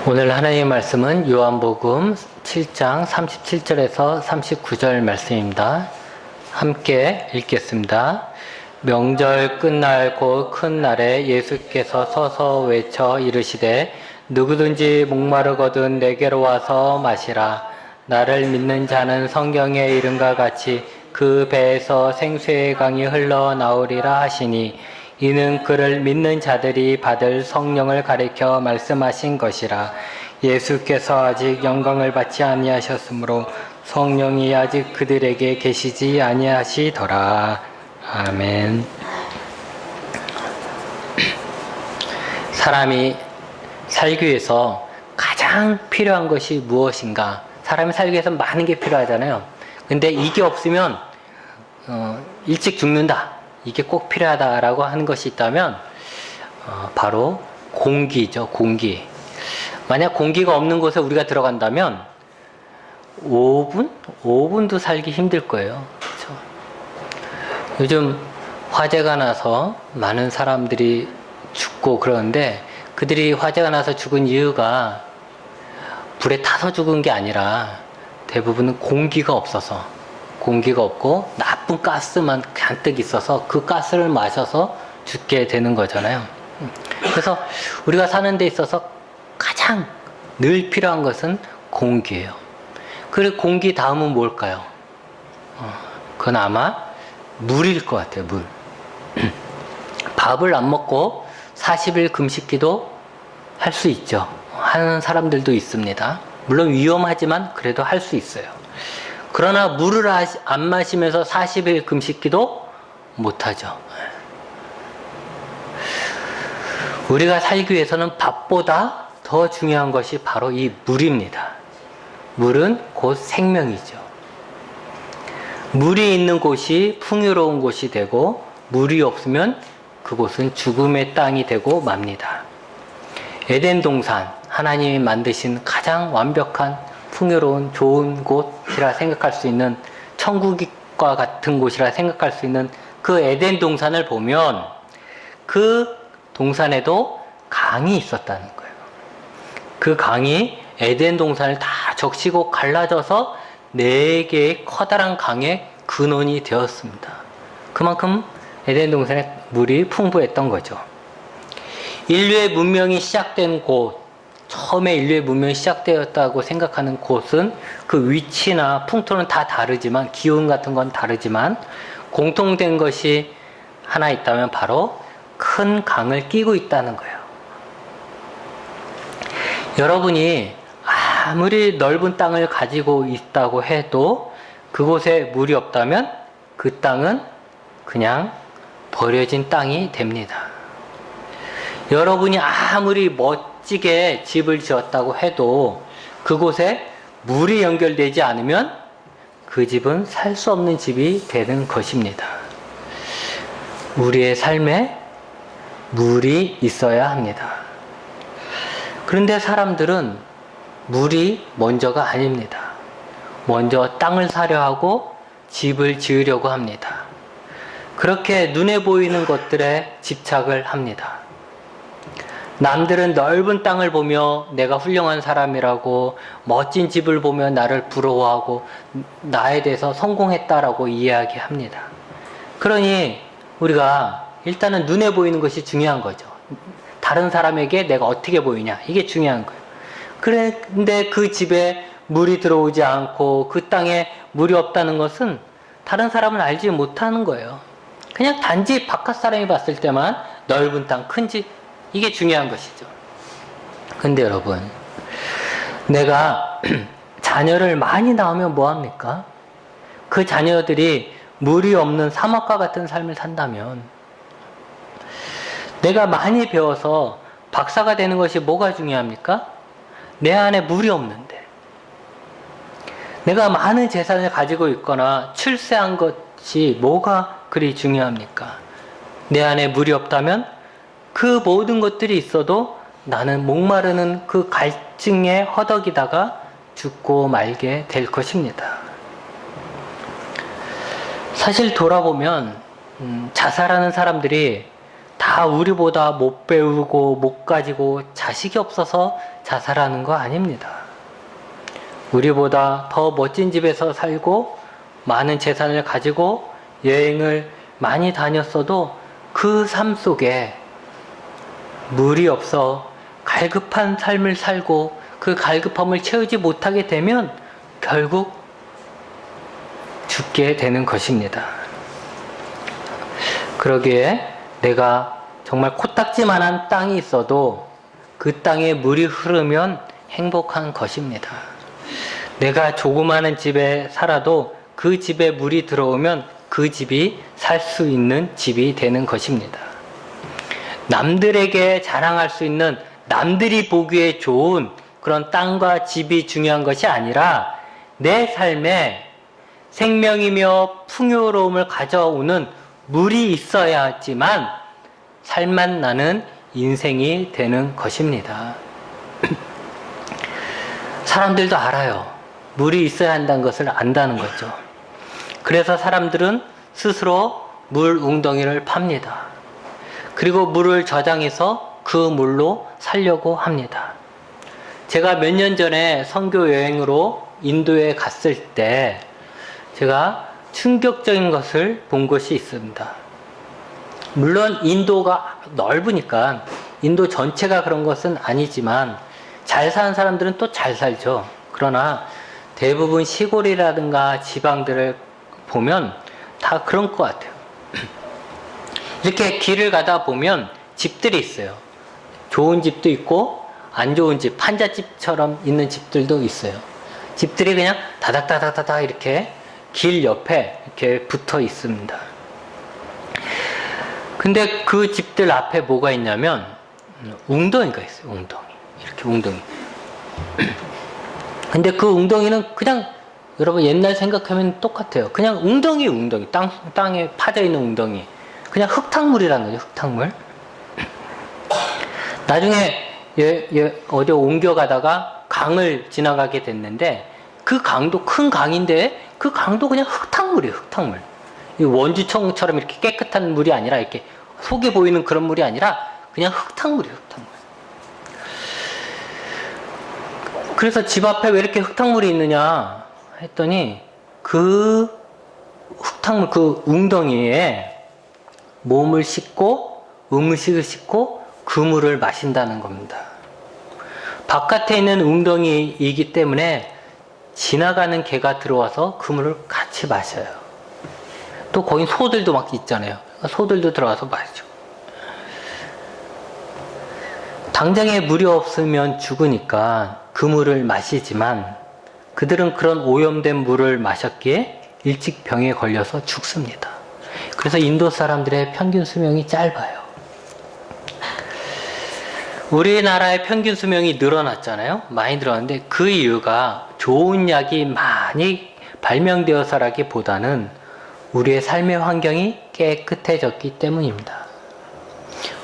오늘 하나님의 말씀은 요한복음 7장 37절에서 39절 말씀입니다. 함께 읽겠습니다. 명절 끝날 곧 큰 날에 예수께서 서서 외쳐 이르시되 누구든지 목마르거든 내게로 와서 마시라. 나를 믿는 자는 성경의 이름과 같이 그 배에서 생수의 강이 흘러나오리라 하시니 이는 그를 믿는 자들이 받을 성령을 가리켜 말씀하신 것이라. 예수께서 아직 영광을 받지 아니하셨으므로 성령이 아직 그들에게 계시지 아니하시더라. 아멘. 사람이 살기 위해서 가장 필요한 것이 무엇인가? 사람이 살기 위해서 많은 게 필요하잖아요. 근데 이게 없으면 일찍 죽는다. 이게 꼭 필요하다라고 하는 것이 있다면 바로 공기죠. 공기. 만약 공기가 없는 곳에 우리가 들어간다면 5분도 살기 힘들 거예요. 그렇죠? 요즘 화재가 나서 많은 사람들이 죽고 그러는데 그들이 화재가 나서 죽은 이유가 불에 타서 죽은 게 아니라 대부분은 공기가 없어서, 공기가 없고 나쁜 가스만 잔뜩 있어서 그 가스를 마셔서 죽게 되는 거잖아요. 그래서 우리가 사는 데 있어서 가장 늘 필요한 것은 공기예요. 그리고 공기 다음은 뭘까요? 그건 아마 물일 것 같아요. 물. 밥을 안 먹고 40일 금식기도 할 수 있죠. 하는 사람들도 있습니다. 물론 위험하지만 그래도 할 수 있어요. 그러나 물을 안 마시면서 40일 금식기도 못하죠. 우리가 살기 위해서는 밥보다 더 중요한 것이 바로 이 물입니다. 물은 곧 생명이죠. 물이 있는 곳이 풍요로운 곳이 되고 물이 없으면 그곳은 죽음의 땅이 되고 맙니다. 에덴 동산, 하나님이 만드신 가장 완벽한 풍요로운 좋은 곳이라 생각할 수 있는, 천국과 같은 곳이라 생각할 수 있는 그 에덴 동산을 보면 그 동산에도 강이 있었다는 거예요. 그 강이 에덴 동산을 다 적시고 갈라져서 4개의 커다란 강의 근원이 되었습니다. 그만큼 에덴 동산에 물이 풍부했던 거죠. 인류의 문명이 시작된 곳, 처음에 인류의 문명이 시작되었다고 생각하는 곳은 그 위치나 풍토는 다 다르지만, 기온 같은 건 다르지만 공통된 것이 하나 있다면 바로 큰 강을 끼고 있다는 거예요. 여러분이 아무리 넓은 땅을 가지고 있다고 해도 그곳에 물이 없다면 그 땅은 그냥 버려진 땅이 됩니다. 여러분이 아무리 멋지게 집을 지었다고 해도 그곳에 물이 연결되지 않으면 그 집은 살 수 없는 집이 되는 것입니다. 우리의 삶에 물이 있어야 합니다. 그런데 사람들은 물이 먼저가 아닙니다. 먼저 땅을 사려 하고 집을 지으려고 합니다. 그렇게 눈에 보이는 것들에 집착을 합니다. 남들은 넓은 땅을 보며 내가 훌륭한 사람이라고, 멋진 집을 보며 나를 부러워하고 나에 대해서 성공했다라고 이야기합니다. 그러니 우리가 일단은 눈에 보이는 것이 중요한 거죠. 다른 사람에게 내가 어떻게 보이냐, 이게 중요한 거예요. 그런데 그 집에 물이 들어오지 않고 그 땅에 물이 없다는 것은 다른 사람은 알지 못하는 거예요. 그냥 단지 바깥 사람이 봤을 때만 넓은 땅, 큰 집, 이게 중요한 것이죠. 근데 여러분, 내가 자녀를 많이 낳으면 뭐합니까? 그 자녀들이 물이 없는 사막과 같은 삶을 산다면, 내가 많이 배워서 박사가 되는 것이 뭐가 중요합니까? 내 안에 물이 없는데. 내가 많은 재산을 가지고 있거나 출세한 것이 뭐가 그리 중요합니까? 내 안에 물이 없다면 그 모든 것들이 있어도 나는 목마르는 그 갈증에 허덕이다가 죽고 말게 될 것입니다. 사실 돌아보면 자살하는 사람들이 다 다 우리보다 못 배우고 못 가지고 자식이 없어서 자살하는 거 아닙니다. 우리보다 더 멋진 집에서 살고 많은 재산을 가지고 여행을 많이 다녔어도 그 삶 속에 물이 없어 갈급한 삶을 살고 그 갈급함을 채우지 못하게 되면 결국 죽게 되는 것입니다. 그러기에 내가 정말 코딱지만한 땅이 있어도 그 땅에 물이 흐르면 행복한 것입니다. 내가 조그마한 집에 살아도 그 집에 물이 들어오면 그 집이 살 수 있는 집이 되는 것입니다. 남들에게 자랑할 수 있는, 남들이 보기에 좋은 그런 땅과 집이 중요한 것이 아니라 내 삶에 생명이며 풍요로움을 가져오는 물이 있어야지만 살맛 나는 인생이 되는 것입니다. 사람들도 알아요. 물이 있어야 한다는 것을 안다는 거죠. 그래서 사람들은 스스로 물 웅덩이를 팝니다. 그리고 물을 저장해서 그 물로 살려고 합니다. 제가 몇 년 전에 선교 여행으로 인도에 갔을 때 제가 충격적인 것을 본 것이 있습니다. 물론 인도가 넓으니까 인도 전체가 그런 것은 아니지만 잘 사는 사람들은 또 잘 살죠. 그러나 대부분 시골이라든가 지방들을 보면 다 그런 것 같아요. 이렇게 길을 가다 보면 집들이 있어요. 좋은 집도 있고 안 좋은 집, 판잣집처럼 있는 집들도 있어요. 집들이 그냥 다닥다닥다닥 이렇게 길 옆에 이렇게 붙어 있습니다. 근데 그 집들 앞에 뭐가 있냐면 웅덩이가 있어요. 웅덩이. 이렇게 웅덩이. 근데 그 웅덩이는 그냥 여러분 옛날 생각하면 똑같아요. 그냥 웅덩이. 땅에 파져 있는 웅덩이. 그냥 흙탕물이라는 거죠. 흙탕물. 나중에 어디 옮겨가다가 강을 지나가게 됐는데 그 강도 큰 강인데 그 강도 그냥 흙탕물이에요. 흙탕물. 이 원주청처럼 이렇게 깨끗한 물이 아니라 이렇게 속에 보이는 그런 물이 아니라 그냥 흙탕물이에요. 흙탕물. 그래서 집 앞에 왜 이렇게 흙탕물이 있느냐 했더니 그 흙탕물, 그 웅덩이에 몸을 씻고 음식을 씻고 그 물을 마신다는 겁니다. 바깥에 있는 웅덩이이기 때문에 지나가는 개가 들어와서 그 물을 같이 마셔요. 또 거긴 소들도 막 있잖아요. 소들도 들어가서 마시죠. 당장에 물이 없으면 죽으니까 그 물을 마시지만 그들은 그런 오염된 물을 마셨기에 일찍 병에 걸려서 죽습니다. 그래서 인도 사람들의 평균 수명이 짧아요. 우리나라의 평균 수명이 늘어났잖아요. 많이 늘어났는데 그 이유가 좋은 약이 많이 발명되어서라기보다는 우리의 삶의 환경이 깨끗해졌기 때문입니다.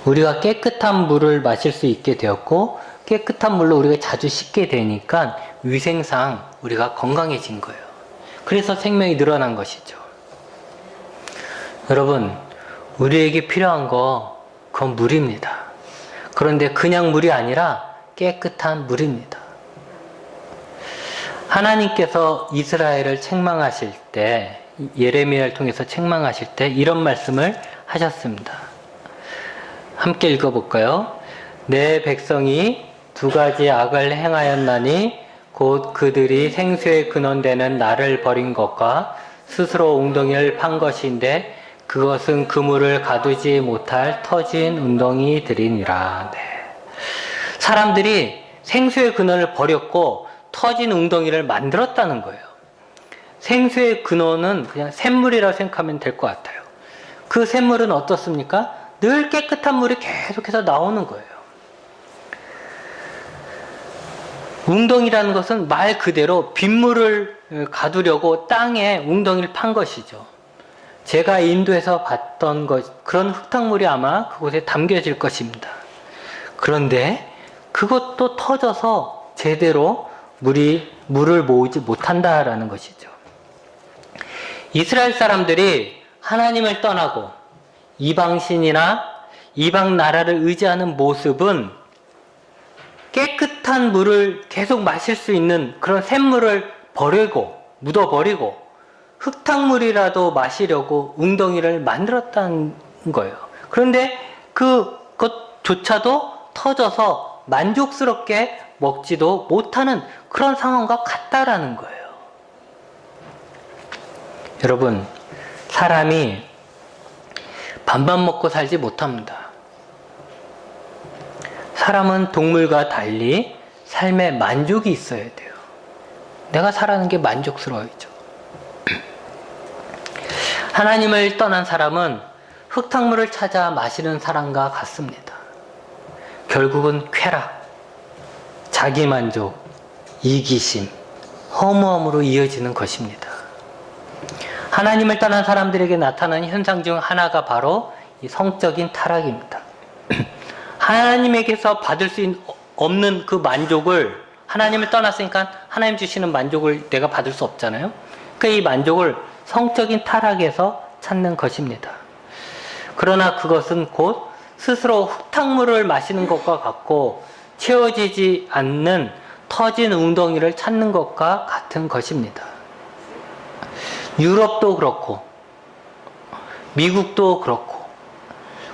우리가 깨끗한 물을 마실 수 있게 되었고 깨끗한 물로 우리가 자주 씻게 되니까 위생상 우리가 건강해진 거예요. 그래서 생명이 늘어난 것이죠. 여러분, 우리에게 필요한 거 그건 물입니다. 그런데 그냥 물이 아니라 깨끗한 물입니다. 하나님께서 이스라엘을 책망하실 때, 예레미야를 통해서 책망하실 때 이런 말씀을 하셨습니다. 함께 읽어볼까요? 내 백성이 두 가지 악을 행하였나니 곧 그들이 생수의 근원되는 나를 버린 것과 스스로 웅덩이를 판 것인데 그것은 그물을 가두지 못할 터진 웅덩이들이니라. 네. 사람들이 생수의 근원을 버렸고 터진 웅덩이를 만들었다는 거예요. 생수의 근원은 그냥 샘물이라고 생각하면 될 것 같아요. 그 샘물은 어떻습니까? 늘 깨끗한 물이 계속해서 나오는 거예요. 웅덩이라는 것은 말 그대로 빗물을 가두려고 땅에 웅덩이를 판 것이죠. 제가 인도에서 봤던 그런 흙탕물이 아마 그곳에 담겨질 것입니다. 그런데 그것도 터져서 제대로 물을 모으지 못한다라는 것이죠. 이스라엘 사람들이 하나님을 떠나고 이방신이나 이방 나라를 의지하는 모습은 깨끗한 물을 계속 마실 수 있는 그런 샘물을 묻어버리고 흙탕물이라도 마시려고 웅덩이를 만들었다는 거예요. 그런데 그것조차도 터져서 만족스럽게 먹지도 못하는 그런 상황과 같다라는 거예요. 여러분, 사람이 밥만 먹고 살지 못합니다. 사람은 동물과 달리 삶에 만족이 있어야 돼요. 내가 살아가는 게 만족스러워야죠. 하나님을 떠난 사람은 흙탕물을 찾아 마시는 사람과 같습니다. 결국은 쾌락, 자기만족, 이기심, 허무함으로 이어지는 것입니다. 하나님을 떠난 사람들에게 나타나는 현상 중 하나가 바로 이 성적인 타락입니다. 하나님에게서 받을 수 없는 그 만족을, 하나님을 떠났으니까 하나님 주시는 만족을 내가 받을 수 없잖아요. 그러니까 이 만족을 성적인 타락에서 찾는 것입니다. 그러나 그것은 곧 스스로 흙탕물을 마시는 것과 같고 채워지지 않는 터진 웅덩이를 찾는 것과 같은 것입니다. 유럽도 그렇고 미국도 그렇고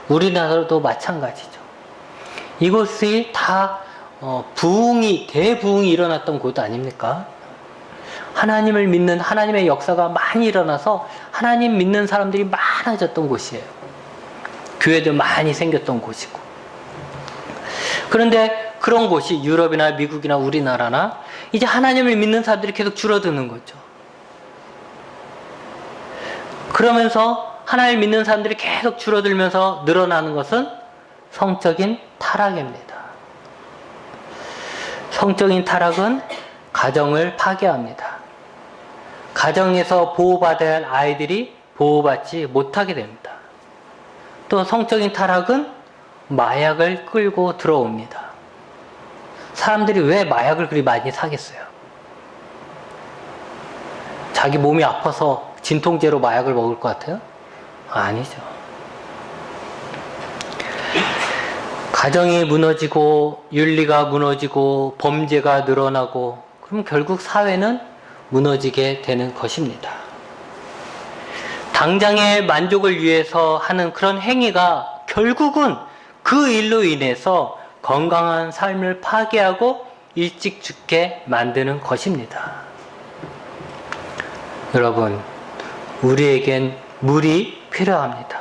우리나라도 마찬가지죠. 이곳이 다 대부흥이 일어났던 곳 아닙니까? 하나님을 믿는 하나님의 역사가 많이 일어나서 하나님 믿는 사람들이 많아졌던 곳이에요. 교회들 많이 생겼던 곳이고. 그런데 그런 곳이 유럽이나 미국이나 우리나라나 이제 하나님을 믿는 사람들이 계속 줄어드는 거죠. 그러면서 하나님을 믿는 사람들이 계속 줄어들면서 늘어나는 것은 성적인 타락입니다. 성적인 타락은 가정을 파괴합니다. 가정에서 보호받아야 할 아이들이 보호받지 못하게 됩니다. 또 성적인 타락은 마약을 끌고 들어옵니다. 사람들이 왜 마약을 그리 많이 사겠어요? 자기 몸이 아파서 진통제로 마약을 먹을 것 같아요? 아니죠. 가정이 무너지고 윤리가 무너지고 범죄가 늘어나고 그럼 결국 사회는 무너지게 되는 것입니다. 당장의 만족을 위해서 하는 그런 행위가 결국은 그 일로 인해서 건강한 삶을 파괴하고 일찍 죽게 만드는 것입니다. 여러분, 우리에겐 물이 필요합니다.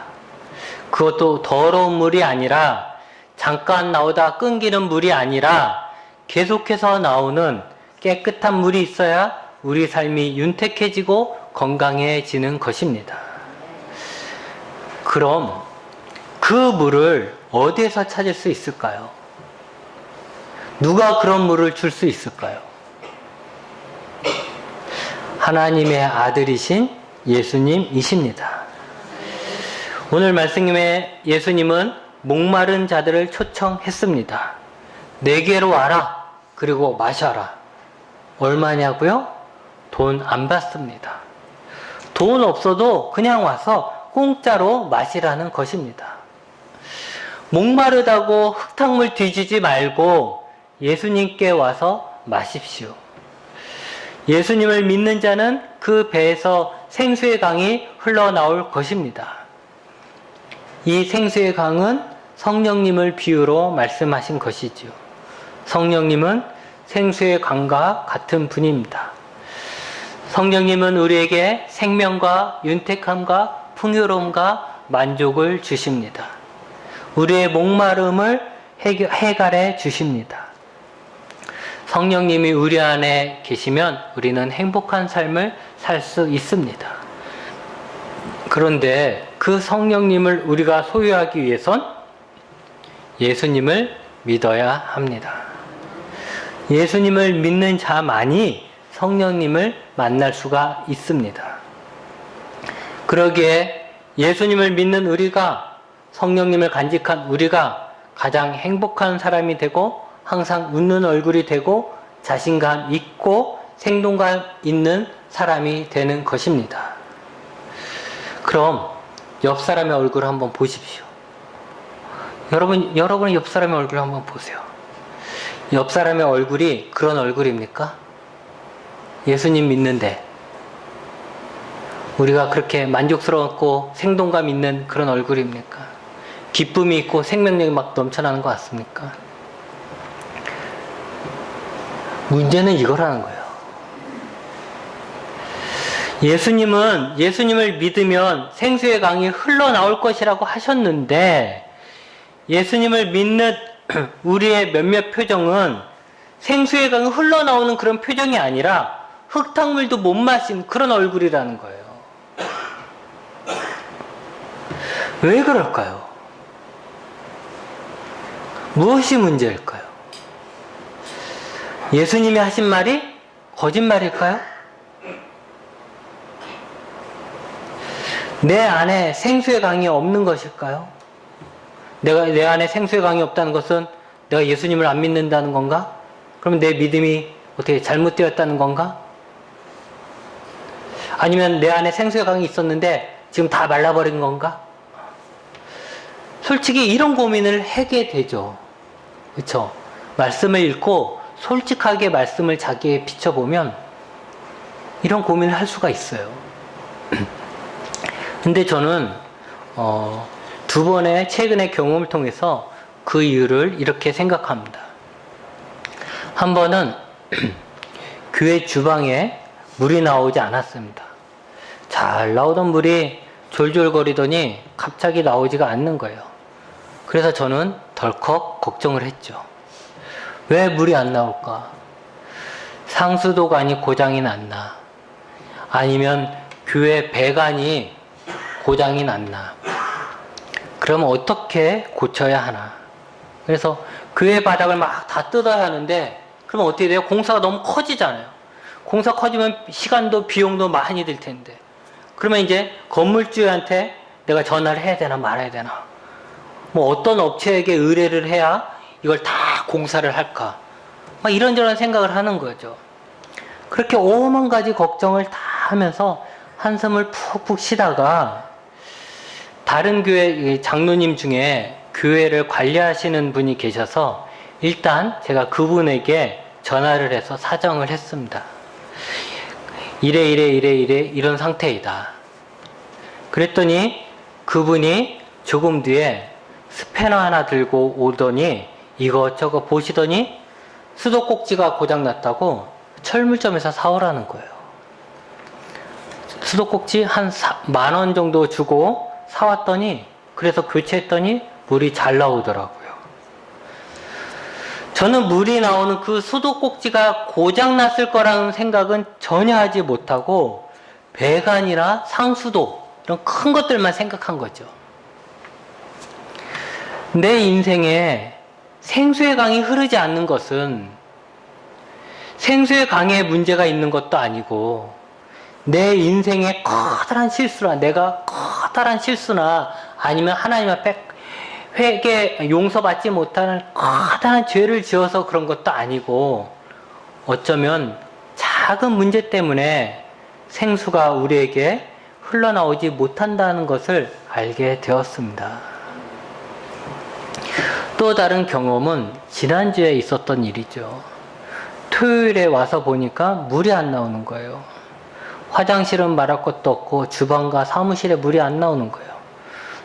그것도 더러운 물이 아니라 잠깐 나오다 끊기는 물이 아니라 계속해서 나오는 깨끗한 물이 있어야 우리 삶이 윤택해지고 건강해지는 것입니다. 그럼 그 물을 어디에서 찾을 수 있을까요? 누가 그런 물을 줄 수 있을까요? 하나님의 아들이신 예수님이십니다. 오늘 말씀에 예수님은 목마른 자들을 초청했습니다. 내게로 와라. 그리고 마셔라. 얼마냐고요? 돈 안 받습니다. 돈 없어도 그냥 와서 공짜로 마시라는 것입니다. 목마르다고 흙탕물 뒤지지 말고 예수님께 와서 마십시오. 예수님을 믿는 자는 그 배에서 생수의 강이 흘러나올 것입니다. 이 생수의 강은 성령님을 비유로 말씀하신 것이지요. 성령님은 생수의 강과 같은 분입니다. 성령님은 우리에게 생명과 윤택함과 풍요로움과 만족을 주십니다. 우리의 목마름을 해결해 주십니다. 성령님이 우리 안에 계시면 우리는 행복한 삶을 살 수 있습니다. 그런데 그 성령님을 우리가 소유하기 위해선 예수님을 믿어야 합니다. 예수님을 믿는 자만이 성령님을 만날 수가 있습니다. 그러기에 예수님을 믿는 우리가, 성령님을 간직한 우리가 가장 행복한 사람이 되고 항상 웃는 얼굴이 되고 자신감 있고 생동감 있는 사람이 되는 것입니다. 그럼 옆 사람의 얼굴을 한번 보십시오. 여러분 옆 사람의 얼굴 한번 보세요. 옆 사람의 얼굴이 그런 얼굴입니까? 예수님 믿는데 우리가 그렇게 만족스럽고 생동감 있는 그런 얼굴입니까? 기쁨이 있고 생명력이 막 넘쳐나는 것 같습니까? 문제는 이거라는 거예요. 예수님을 믿으면 생수의 강이 흘러나올 것이라고 하셨는데, 예수님을 믿는 우리의 몇몇 표정은 생수의 강이 흘러나오는 그런 표정이 아니라 흙탕물도 못 마신 그런 얼굴이라는 거예요. 왜 그럴까요? 무엇이 문제일까요? 예수님이 하신 말이 거짓말일까요? 내 안에 생수의 강이 없는 것일까요? 내 안에 생수의 강이 없다는 것은 내가 예수님을 안 믿는다는 건가? 그러면 내 믿음이 어떻게 잘못되었다는 건가? 아니면 내 안에 생수의 강이 있었는데 지금 다 말라버린 건가? 솔직히 이런 고민을 하게 되죠. 그렇죠? 말씀을 읽고 솔직하게 말씀을 자기에 비춰보면 이런 고민을 할 수가 있어요. 근데 저는 두 번의 최근의 경험을 통해서 그 이유를 이렇게 생각합니다. 한 번은 교회 주방에 물이 나오지 않았습니다. 잘 나오던 물이 졸졸거리더니 갑자기 나오지가 않는 거예요. 그래서 저는 덜컥 걱정을 했죠. 왜 물이 안 나올까? 상수도관이 고장이 났나? 아니면 교회 배관이 고장이 났나? 그러면 어떻게 고쳐야 하나? 그래서 교회 바닥을 막 다 뜯어야 하는데, 그러면 어떻게 돼요? 공사가 너무 커지잖아요. 공사 커지면 시간도 비용도 많이 들 텐데, 그러면 이제 건물주한테 내가 전화를 해야 되나 말아야 되나, 뭐 어떤 업체에게 의뢰를 해야 이걸 다 공사를 할까, 막 이런저런 생각을 하는 거죠. 그렇게 오만 가지 걱정을 다 하면서 한숨을 푹푹 쉬다가 다른 교회 장로님 중에 교회를 관리하시는 분이 계셔서 일단 제가 그분에게 전화를 해서 사정을 했습니다. 이래 이런 상태이다. 그랬더니 그분이 조금 뒤에 스패너 하나 들고 오더니 이것저것 보시더니 수도꼭지가 고장났다고 철물점에서 사오라는 거예요. 수도꼭지 한 10,000원 정도 주고 사왔더니, 그래서 교체했더니 물이 잘 나오더라고요. 저는 물이 나오는 그 수도꼭지가 고장났을 거라는 생각은 전혀 하지 못하고 배관이나 상수도 이런 큰 것들만 생각한 거죠. 내 인생에 생수의 강이 흐르지 않는 것은 생수의 강에 문제가 있는 것도 아니고, 내 인생에 커다란 실수나, 내가 커다란 실수나, 아니면 하나님 앞에 회개 용서받지 못하는 커다란 죄를 지어서 그런 것도 아니고, 어쩌면 작은 문제 때문에 생수가 우리에게 흘러나오지 못한다는 것을 알게 되었습니다. 또 다른 경험은 지난주에 있었던 일이죠. 토요일에 와서 보니까 물이 안 나오는 거예요. 화장실은 말할 것도 없고 주방과 사무실에 물이 안 나오는 거예요.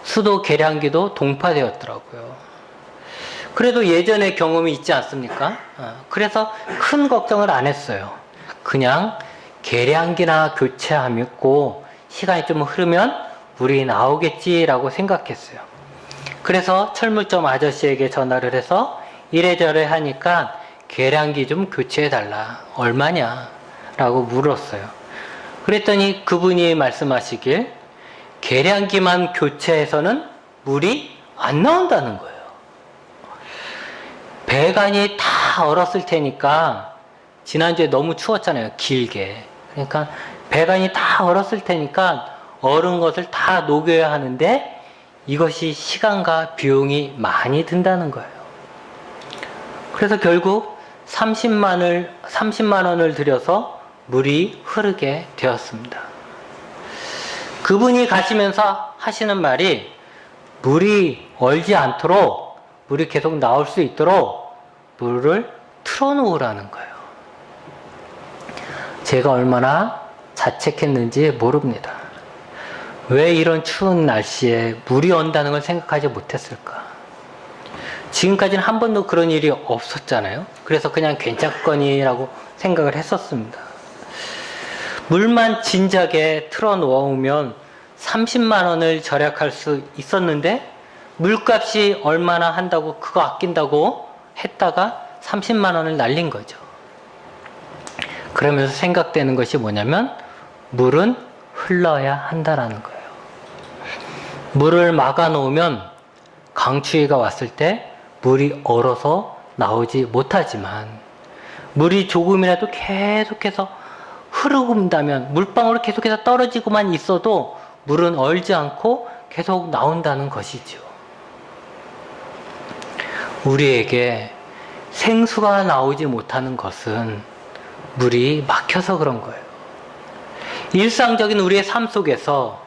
수도 계량기도 동파되었더라고요. 그래도 예전에 경험이 있지 않습니까? 그래서 큰 걱정을 안 했어요. 그냥 계량기나 교체하고 시간이 좀 흐르면 물이 나오겠지라고 생각했어요. 그래서 철물점 아저씨에게 전화를 해서 이래저래 하니까 계량기 좀 교체해달라. 얼마냐? 라고 물었어요. 그랬더니 그분이 말씀하시길 계량기만 교체해서는 물이 안 나온다는 거예요. 배관이 다 얼었을 테니까, 지난주에 너무 추웠잖아요. 길게. 그러니까 배관이 다 얼었을 테니까 얼은 것을 다 녹여야 하는데 이것이 시간과 비용이 많이 든다는 거예요. 그래서 결국 30만 원을 들여서 물이 흐르게 되었습니다. 그분이 가시면서 하시는 말이, 물이 얼지 않도록 물이 계속 나올 수 있도록 물을 틀어놓으라는 거예요. 제가 얼마나 자책했는지 모릅니다. 왜 이런 추운 날씨에 물이 온다는 걸 생각하지 못했을까? 지금까지는 한 번도 그런 일이 없었잖아요. 그래서 그냥 괜찮거니라고 생각을 했었습니다. 물만 진작에 틀어놓으면 30만 원을 절약할 수 있었는데 물값이 얼마나 한다고 그거 아낀다고 했다가 30만 원을 날린 거죠. 그러면서 생각되는 것이 뭐냐면 물은 흘러야 한다라는 거예요. 물을 막아 놓으면 강추위가 왔을 때 물이 얼어서 나오지 못하지만 물이 조금이라도 계속해서 흐르고 있다면 물방울이 계속해서 떨어지고만 있어도 물은 얼지 않고 계속 나온다는 것이죠. 우리에게 생수가 나오지 못하는 것은 물이 막혀서 그런 거예요. 일상적인 우리의 삶 속에서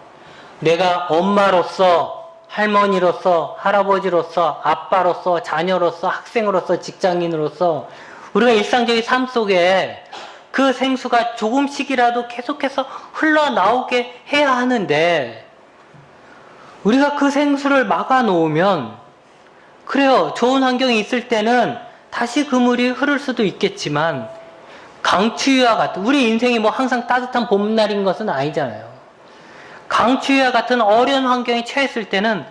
내가 엄마로서, 할머니로서, 할아버지로서, 아빠로서, 자녀로서, 학생으로서, 직장인으로서 우리가 일상적인 삶 속에 그 생수가 조금씩이라도 계속해서 흘러나오게 해야 하는데 우리가 그 생수를 막아 놓으면 그래요. 좋은 환경이 있을 때는 다시 그 물이 흐를 수도 있겠지만 강추위와 같은 우리 인생이 뭐 항상 따뜻한 봄날인 것은 아니잖아요. 강추위와 같은 어려운 환경에 처했을 때는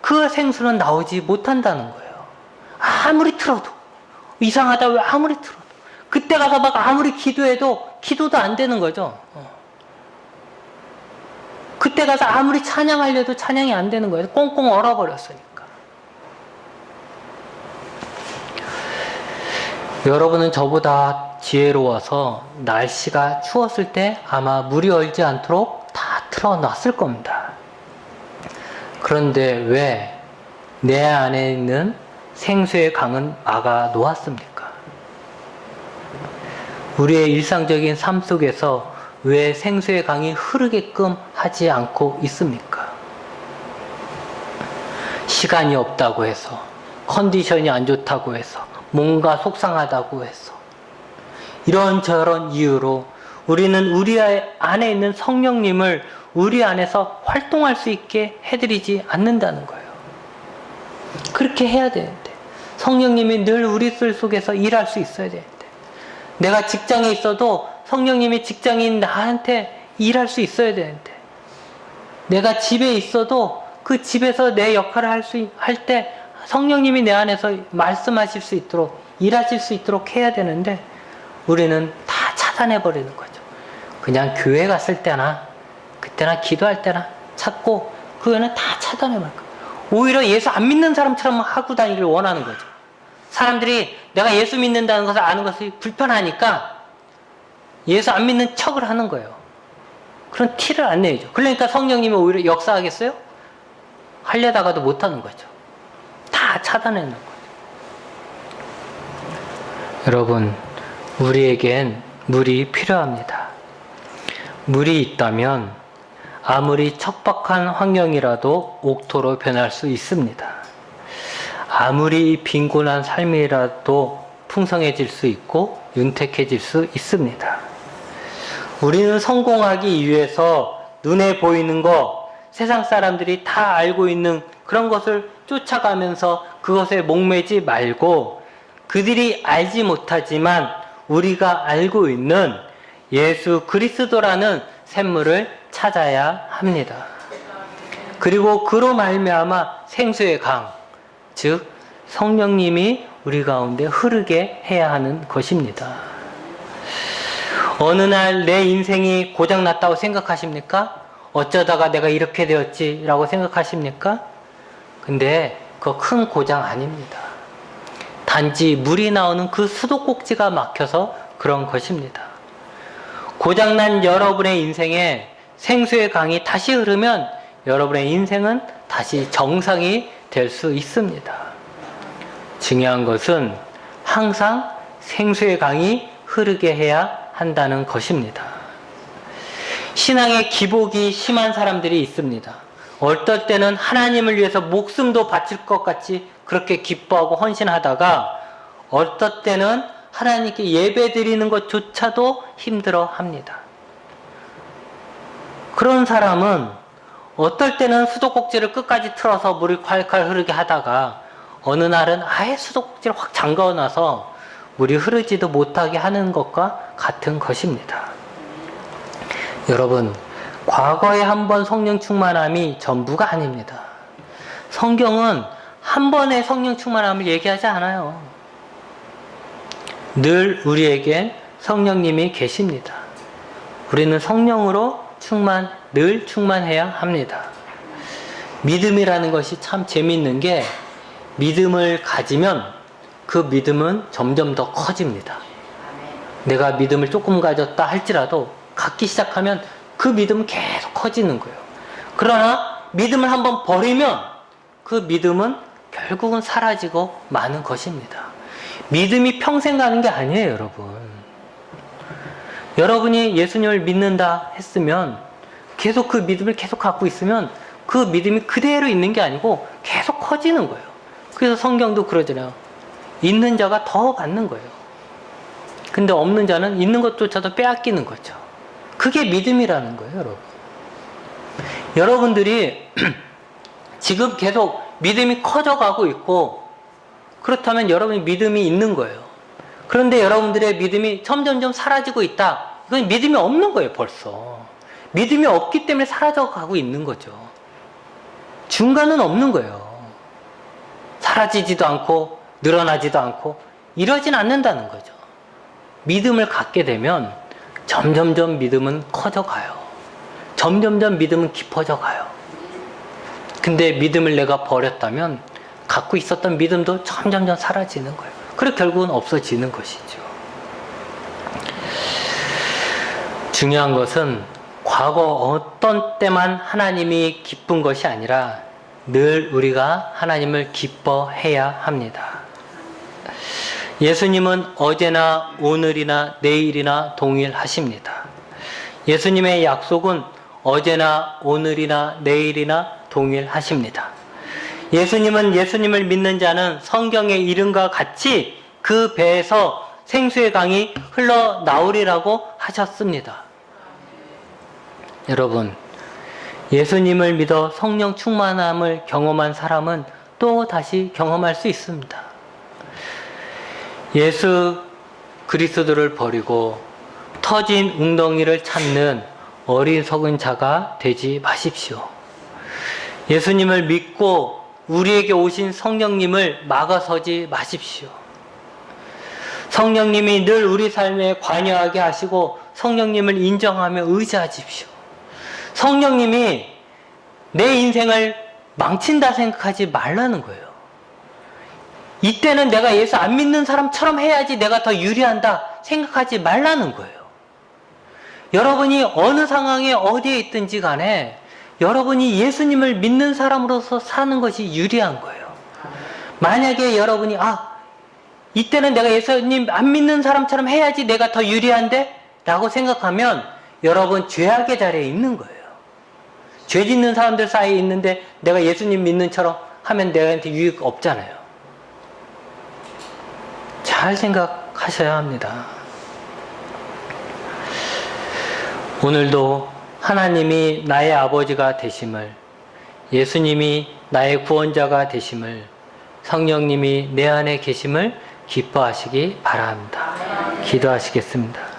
그 생수는 나오지 못한다는 거예요. 아무리 틀어도 이상하다 왜 아무리 틀어도 그때 가서 막 아무리 기도해도 기도도 안 되는 거죠. 그때 가서 아무리 찬양하려도 찬양이 안 되는 거예요. 꽁꽁 얼어버렸으니까. 여러분은 저보다 지혜로워서 날씨가 추웠을 때 아마 물이 얼지 않도록 다 틀어놨을 겁니다. 그런데 왜 내 안에 있는 생수의 강은 막아 놓았습니까? 우리의 일상적인 삶 속에서 왜 생수의 강이 흐르게끔 하지 않고 있습니까? 시간이 없다고 해서, 컨디션이 안 좋다고 해서, 뭔가 속상하다고 해서 이런저런 이유로 우리는 우리 안에 있는 성령님을 우리 안에서 활동할 수 있게 해드리지 않는다는 거예요. 그렇게 해야 되는데 성령님이 늘 우리 속에서 일할 수 있어야 되는데 내가 직장에 있어도 성령님이 직장인 나한테 일할 수 있어야 되는데 내가 집에 있어도 그 집에서 내 역할을 할 때 성령님이 내 안에서 말씀하실 수 있도록 일하실 수 있도록 해야 되는데 우리는 다 차단해 버리는 거죠. 그냥 교회 갔을 때나 그때나 기도할 때나 찾고 그 외에는 다 차단해 버릴 거예요. 오히려 예수 안 믿는 사람처럼 하고 다니기를 원하는 거죠. 사람들이 내가 예수 믿는다는 것을 아는 것이 불편하니까 예수 안 믿는 척을 하는 거예요. 그런 티를 안 내죠. 그러니까 성령님이 오히려 역사하겠어요? 하려다가도 못하는 거죠. 다 차단해놓은 거죠. 여러분, 우리에겐 물이 필요합니다. 물이 있다면 아무리 척박한 환경이라도 옥토로 변할 수 있습니다. 아무리 빈곤한 삶이라도 풍성해질 수 있고 윤택해질 수 있습니다. 우리는 성공하기 위해서 눈에 보이는 것, 세상 사람들이 다 알고 있는 그런 것을 쫓아가면서 그것에 목매지 말고 그들이 알지 못하지만 우리가 알고 있는 예수 그리스도라는 샘물을 찾아야 합니다. 그리고 그로 말미암아 생수의 강, 즉 성령님이 우리 가운데 흐르게 해야 하는 것입니다. 어느 날 내 인생이 고장났다고 생각하십니까? 어쩌다가 내가 이렇게 되었지 라고 생각하십니까? 근데 그거 큰 고장 아닙니다. 단지 물이 나오는 그 수도꼭지가 막혀서 그런 것입니다. 고장난 여러분의 인생에 생수의 강이 다시 흐르면 여러분의 인생은 다시 정상이 될 수 있습니다. 중요한 것은 항상 생수의 강이 흐르게 해야 한다는 것입니다. 신앙의 기복이 심한 사람들이 있습니다. 어떨 때는 하나님을 위해서 목숨도 바칠 것 같이 그렇게 기뻐하고 헌신하다가 어떨 때는 하나님께 예배 드리는 것조차도 힘들어 합니다. 그런 사람은 어떨 때는 수도꼭지를 끝까지 틀어서 물이 콸콸 흐르게 하다가 어느 날은 아예 수도꼭지를 확 잠가놔서 물이 흐르지도 못하게 하는 것과 같은 것입니다. 여러분, 과거에 한 번 성령 충만함이 전부가 아닙니다. 성경은 한 번의 성령 충만함을 얘기하지 않아요. 늘 우리에겐 성령님이 계십니다. 우리는 성령으로 늘 충만해야 합니다. 믿음이라는 것이 참 재미있는 게 믿음을 가지면 그 믿음은 점점 더 커집니다. 내가 믿음을 조금 가졌다 할지라도 갖기 시작하면 그 믿음은 계속 커지는 거예요. 그러나 믿음을 한번 버리면 그 믿음은 결국은 사라지고 마는 것입니다. 믿음이 평생 가는 게 아니에요, 여러분. 여러분이 예수님을 믿는다 했으면 계속 그 믿음을 계속 갖고 있으면 그 믿음이 그대로 있는 게 아니고 계속 커지는 거예요. 그래서 성경도 그러잖아요. 있는 자가 더 받는 거예요. 근데 없는 자는 있는 것조차도 빼앗기는 거죠. 그게 믿음이라는 거예요, 여러분. 여러분들이 지금 계속 믿음이 커져가고 있고 그렇다면 여러분이 믿음이 있는 거예요. 그런데 여러분들의 믿음이 점점점 사라지고 있다. 이건 믿음이 없는 거예요, 벌써. 믿음이 없기 때문에 사라져가고 있는 거죠. 중간은 없는 거예요. 사라지지도 않고 늘어나지도 않고 이러진 않는다는 거죠. 믿음을 갖게 되면 점점점 믿음은 커져가요. 점점점 믿음은 깊어져가요. 근데 믿음을 내가 버렸다면 갖고 있었던 믿음도 점점점 사라지는 거예요. 그리고 결국은 없어지는 것이죠. 중요한 것은 과거 어떤 때만 하나님이 기쁜 것이 아니라 늘 우리가 하나님을 기뻐해야 합니다. 예수님은 어제나 오늘이나 내일이나 동일하십니다. 예수님의 약속은 어제나 오늘이나 내일이나 동일하십니다. 예수님은 예수님을 믿는 자는 성경의 이름과 같이 그 배에서 생수의 강이 흘러나오리라고 하셨습니다. 여러분, 예수님을 믿어 성령 충만함을 경험한 사람은 또 다시 경험할 수 있습니다. 예수 그리스도를 버리고 터진 웅덩이를 찾는 어리석은 자가 되지 마십시오. 예수님을 믿고 우리에게 오신 성령님을 막아서지 마십시오. 성령님이 늘 우리 삶에 관여하게 하시고 성령님을 인정하며 의지하십시오. 성령님이 내 인생을 망친다 생각하지 말라는 거예요. 이때는 내가 예수 안 믿는 사람처럼 해야지 내가 더 유리한다 생각하지 말라는 거예요. 여러분이 어느 상황에 어디에 있든지 간에 여러분이 예수님을 믿는 사람으로서 사는 것이 유리한 거예요. 만약에 여러분이 이때는 내가 예수님 안 믿는 사람처럼 해야지 내가 더 유리한데? 라고 생각하면 여러분 죄악의 자리에 있는 거예요. 죄 짓는 사람들 사이에 있는데 내가 예수님 믿는 처럼 하면 내한테 유익 없잖아요. 잘 생각하셔야 합니다. 오늘도 하나님이 나의 아버지가 되심을, 예수님이 나의 구원자가 되심을, 성령님이 내 안에 계심을 기뻐하시기 바랍니다. 기도하시겠습니다.